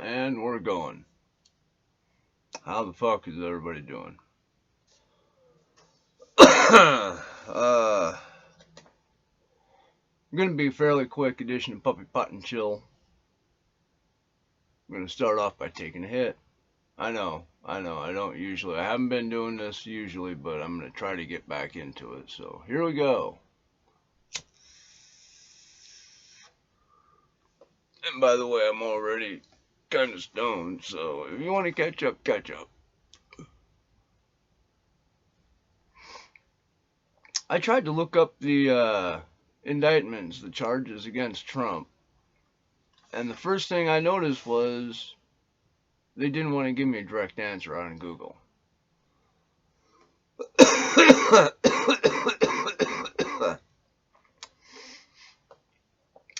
And we're going. How the fuck is everybody doing? Going to be a fairly quick edition of Puppy Pot and Chill. I'm going to start off by taking a hit. I know. I don't usually. I haven't been doing this usually, but I'm going to try to get back into it. So here we go. And by the way, I'm already kind of stoned, so if you want to catch up, catch up. I tried to look up the indictments, the charges against Trump, and the first thing I noticed was they didn't want to give me a direct answer on Google.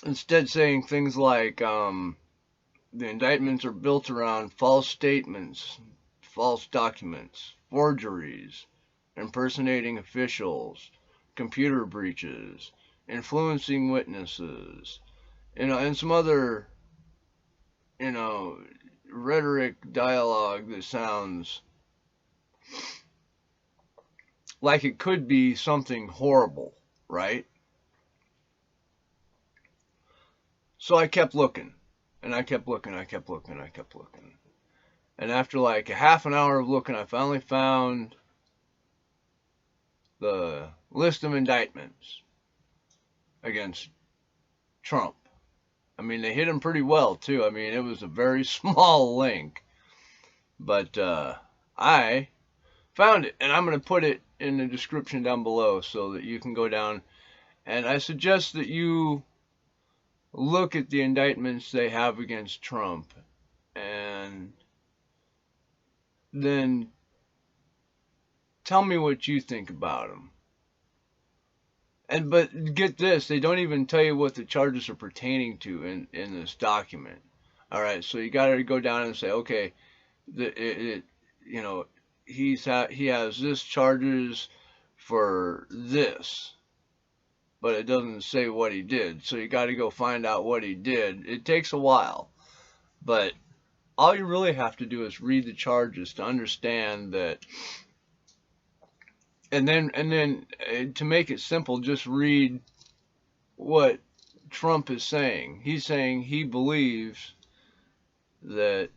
Instead, saying things like the indictments are built around false statements, false documents, forgeries, impersonating officials, computer breaches, influencing witnesses, and some other, you know, rhetoric dialogue that sounds like it could be something horrible, right? So I kept looking, and I kept looking, I kept looking, I kept looking. And after like a half an hour of looking, I finally found the list of indictments against Trump. I mean, they hit him pretty well, too. I mean, it was a very small link. But I found it, and I'm going to put it in the description down below so that you can go down. And I suggest that you look at the indictments they have against Trump and then tell me what you think about them. And but get this, they don't even tell you what the charges are pertaining to in this document. All right, so you got to go down and say, okay, you know, he has this charges for this, but it doesn't say what he did. So you got to go find out what he did. It takes a while, but all you really have to do is read the charges to understand that. And then to make it simple, just read what Trump is saying. He's saying he believes that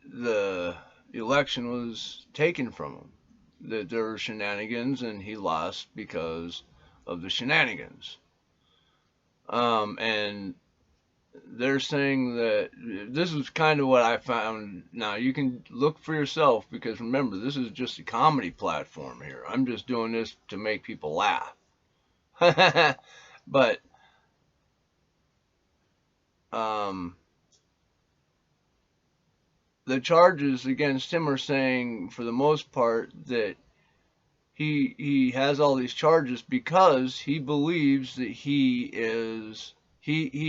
the election was taken from him, that there were shenanigans and he lost because of the shenanigans. And they're saying that this is kind of what I found. Now you can look for yourself because remember, this is just a comedy platform here. I'm just doing this to make people laugh. But um, the charges against him are saying, for the most part, that he has all these charges because he believes that he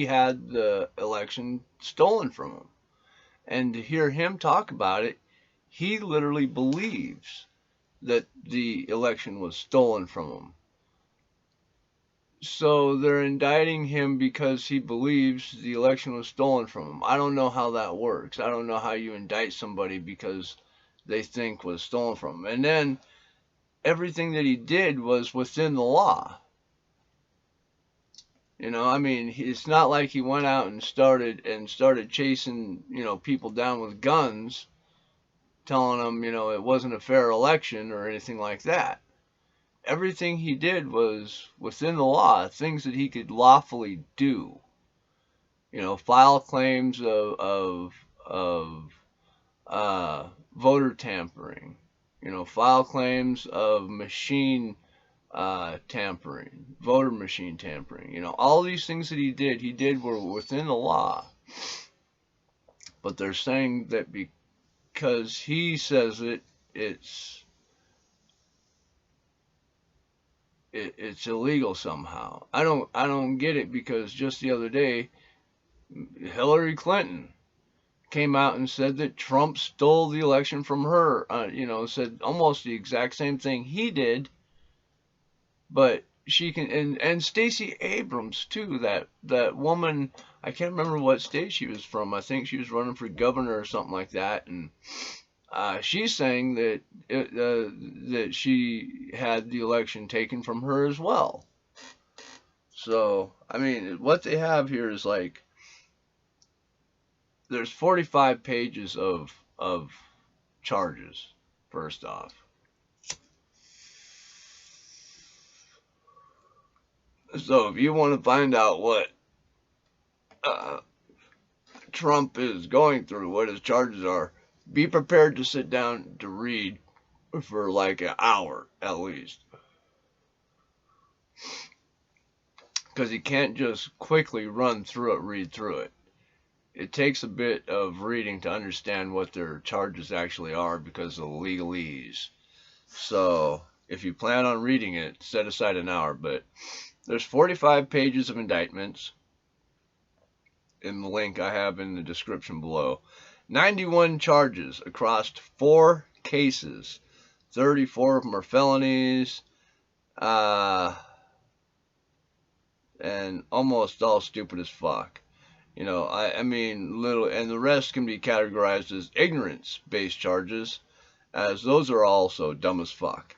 had the election stolen from him. And to hear him talk about it, he literally believes that the election was stolen from him. So they're indicting him because he believes the election was stolen from him. I don't know how that works. I don't know how you indict somebody because they think was stolen from them. And then everything that he did was within the law. I mean, it's not like he went out and started chasing, people down with guns, telling them, it wasn't a fair election or anything like that. Everything he did was within the law, things that he could lawfully do. File claims of voter tampering. File claims of machine tampering, voter machine tampering. All these things that he did were within the law. But they're saying that because he says it's illegal somehow. I don't get it because just the other day, Hillary Clinton came out and said that Trump stole the election from her. Said almost the exact same thing he did, but she can, and Stacey Abrams too. That woman, I can't remember what state she was from. I think she was running for governor or something like that, and she's saying that that she had the election taken from her as well. So I mean, what they have here is like there's 45 pages of charges. First off, so if you want to find out what uh, Trump is going through, what his charges are, be prepared to sit down to read for like an hour at least. Because he can't just quickly run through it, read through it. It takes a bit of reading to understand what their charges actually are because of the legalese. So if you plan on reading it, set aside an hour. But there's 45 pages of indictments in the link I have in the description below. 91 charges across 4 cases. 34 of them are felonies. And almost all stupid as fuck. You know, I mean, little, and the rest can be categorized as ignorance-based charges, as those are also dumb as fuck.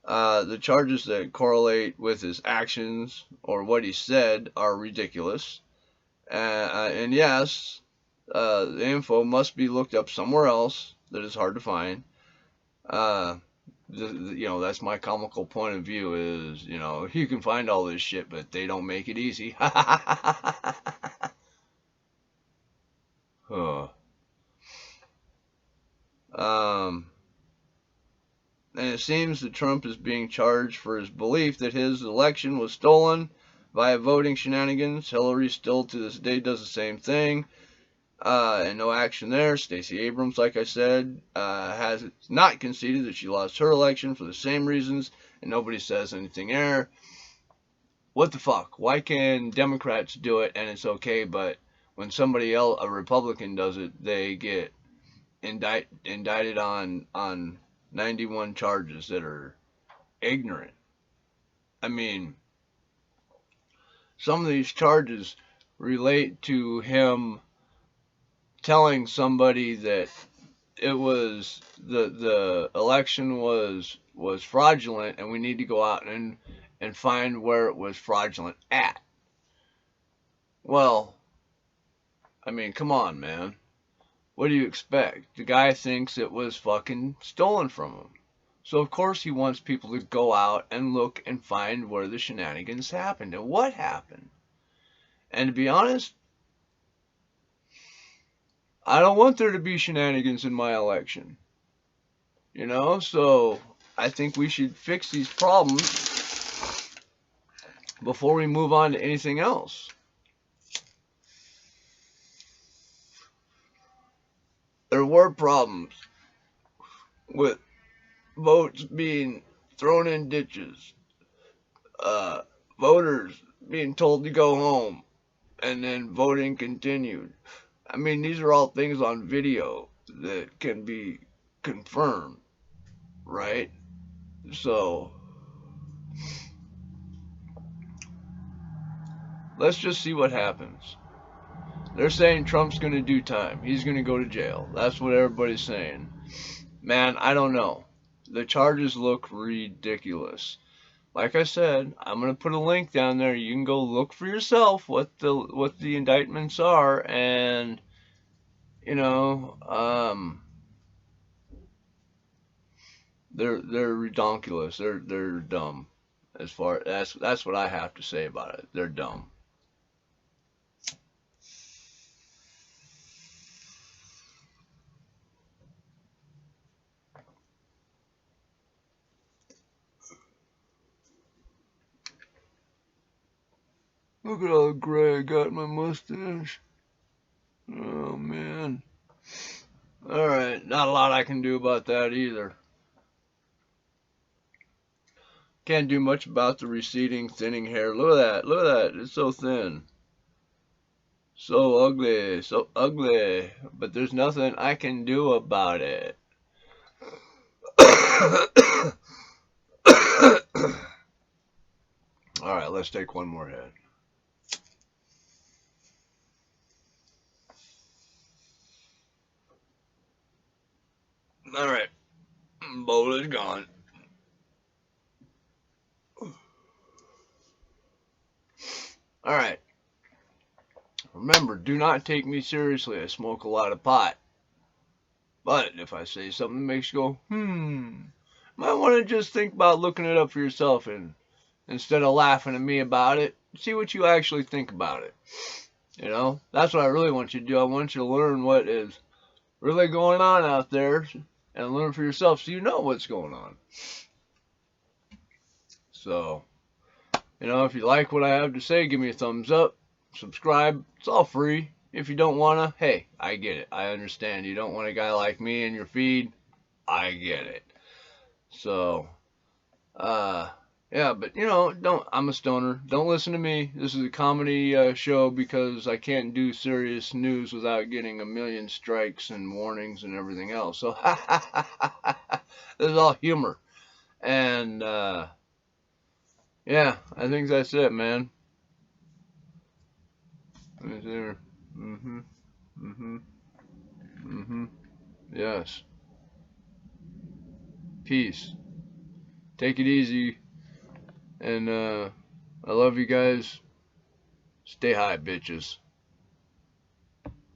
The charges that correlate with his actions or what he said are ridiculous. And yes, the info must be looked up somewhere else that is hard to find. You know, that's my comical point of view is, you know, you can find all this shit, but they don't make it easy. And it seems that Trump is being charged for his belief that his election was stolen via voting shenanigans. Hillary still to this day does the same thing. And no action there. Stacey Abrams, like I said, has not conceded that she lost her election for the same reasons, and nobody says anything there. What the fuck? Why can Democrats do it and it's okay, but when somebody else, a Republican, does it, they get indicted on 91 charges that are ignorant? I mean, some of these charges relate to him telling somebody that it was the election was fraudulent and we need to go out and find where it was fraudulent at. Well, I mean, come on, man. What do you expect? The guy thinks it was fucking stolen from him. So of course he wants people to go out and look and find where the shenanigans happened and what happened. And to be honest, I don't want there to be shenanigans in my election. You know, so I think we should fix these problems before we move on to anything else. There were problems with votes being thrown in ditches, voters being told to go home, and then voting continued. I mean, these are all things on video that can be confirmed, right? So, let's just see what happens. They're saying Trump's going to do time. He's going to go to jail. That's what everybody's saying. Man, I don't know. The charges look ridiculous. Like I said, I'm going to put a link down there. You can go look for yourself what the indictments are, and you know, they're redonkulous. They're dumb. As far that's what I have to say about it. They're dumb. Look at all the gray I got in my mustache. Oh man. Alright, not a lot I can do about that either. Can't do much about the receding, thinning hair. Look at that. Look at that. It's so thin. So ugly. So ugly. But there's nothing I can do about it. All right, let's take one more hit. All right, bowl is gone. All right. Remember, do not take me seriously. I smoke a lot of pot. But if I say something that makes you go, might want to just think about looking it up for yourself, and instead of laughing at me about it, see what you actually think about it. You know, that's what I really want you to do. I want you to learn what is really going on out there and learn for yourself so you know what's going on. So, you know, if you like what I have to say, give me a thumbs up, subscribe. It's all free. If you don't want to, hey, I get it. I understand. You don't want a guy like me in your feed. I get it. So, yeah, but you know, I'm a stoner. Don't listen to me. This is a comedy show because I can't do serious news without getting a million strikes and warnings and everything else. So, this is all humor. And, yeah, I think that's it, man. Mm-hmm. Mm-hmm. Mm-hmm. Yes. Peace. Take it easy. And, I love you guys. Stay high, bitches.